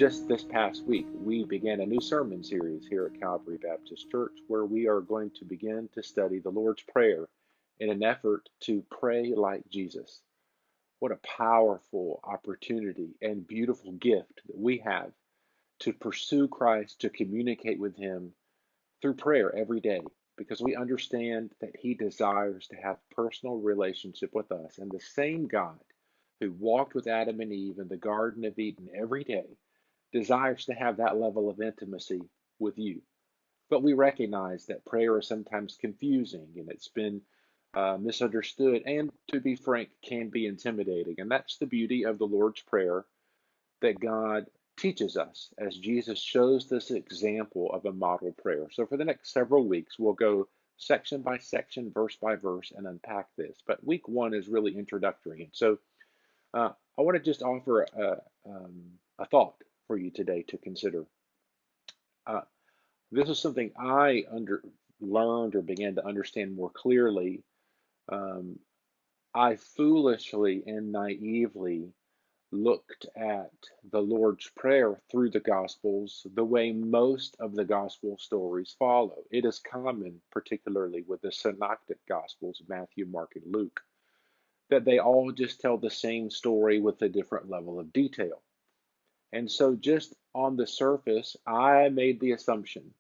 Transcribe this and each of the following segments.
Just this past week, we began a new sermon series here at Calvary Baptist Church where we are going to begin to study the Lord's Prayer in an effort to pray like Jesus. What a powerful opportunity and beautiful gift that we have to pursue Christ, to communicate with Him through prayer every day, because we understand that He desires to have personal relationship with us. And the same God who walked with Adam and Eve in the Garden of Eden every day desires to have that level of intimacy with you. But we recognize that prayer is sometimes confusing and it's been misunderstood, and to be frank, can be intimidating. And that's the beauty of the Lord's Prayer, that God teaches us as Jesus shows this example of a model prayer. So for the next several weeks, we'll go section by section, verse by verse, and unpack this. But week one is really introductory. And so I want to just offer a thought for you today to consider. Uh, this is something I learned or began to understand more clearly. Um, I foolishly and naively looked at the Lord's Prayer through the Gospels the way most of the Gospel stories follow. It is common, particularly with the Synoptic Gospels, Matthew, Mark, and Luke, that they all just tell the same story with a different level of detail. And so, just on the surface, I made the assumption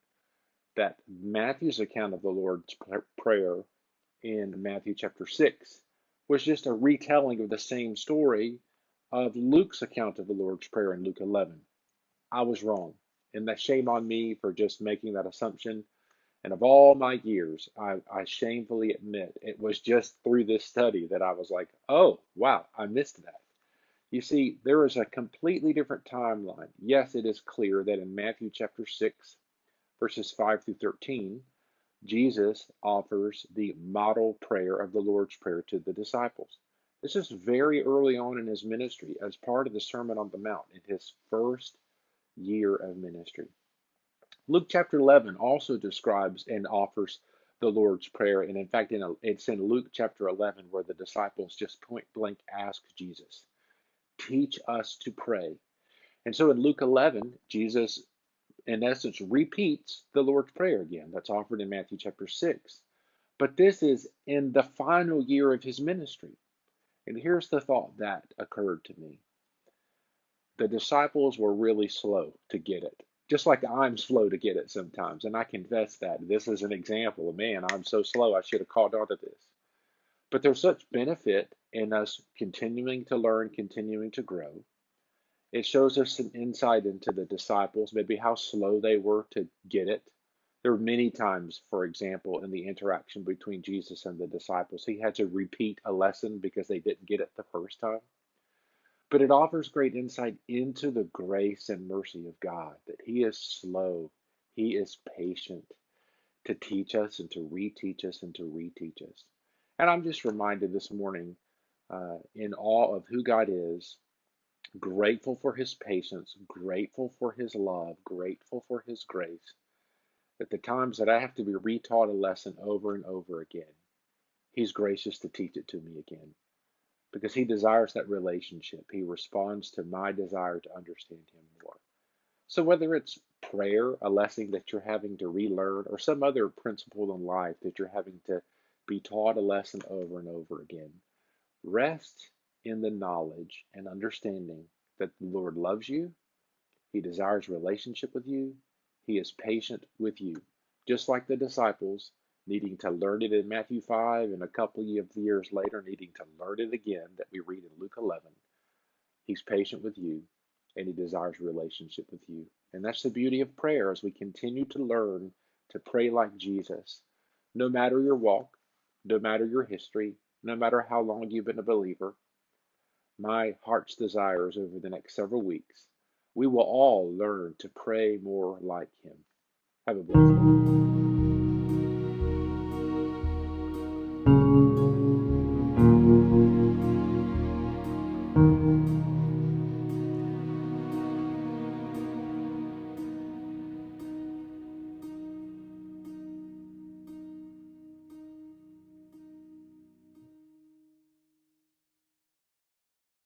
that Matthew's account of the Lord's Prayer in Matthew chapter 6 was just a retelling of the same story of Luke's account of the Lord's Prayer in Luke 11. I was wrong, and that shame on me for just making that assumption. And of all my years, I shamefully admit it was just through this study that I was like, oh, wow, I missed that. You see, there is a completely different timeline. Yes, it is clear that in Matthew chapter 6, verses 5 through 13, Jesus offers the model prayer of the Lord's Prayer to the disciples. This is very early on in his ministry, as part of the Sermon on the Mount, in his first year of ministry. Luke chapter 11 also describes and offers the Lord's Prayer, and in fact, it's in Luke chapter 11 where the disciples just point blank ask Jesus, teach us to pray. And so in Luke 11, Jesus, in essence, repeats the Lord's Prayer again. That's offered in Matthew chapter 6. But this is in the final year of his ministry. And here's the thought that occurred to me. The disciples were really slow to get it, just like I'm slow to get it sometimes. And I confess that. This is an example of, man, I'm so slow, I should have caught on to this. But there's such benefit in us continuing to learn, continuing to grow. It shows us some insight into the disciples, maybe how slow they were to get it. There were many times, for example, in the interaction between Jesus and the disciples, he had to repeat a lesson because they didn't get it the first time. But it offers great insight into the grace and mercy of God, that he is slow, he is patient to teach us and to reteach us and to reteach us. And I'm just reminded this morning, in awe of who God is, grateful for his patience, grateful for his love, grateful for his grace, that the times that I have to be retaught a lesson over and over again, he's gracious to teach it to me again, because he desires that relationship. He responds to my desire to understand him more. So whether it's prayer, a lesson that you're having to relearn, or some other principle in life that you're having to be taught a lesson over and over again, rest in the knowledge and understanding that the Lord loves you. He desires relationship with you. He is patient with you. Just like the disciples needing to learn it in Matthew 5 and a couple of years later needing to learn it again that we read in Luke 11. He's patient with you and he desires relationship with you. And that's the beauty of prayer as we continue to learn to pray like Jesus. No matter your walk, no matter your history, no matter how long you've been a believer, my heart's desire is over the next several weeks, we will all learn to pray more like him. Have a blessed day.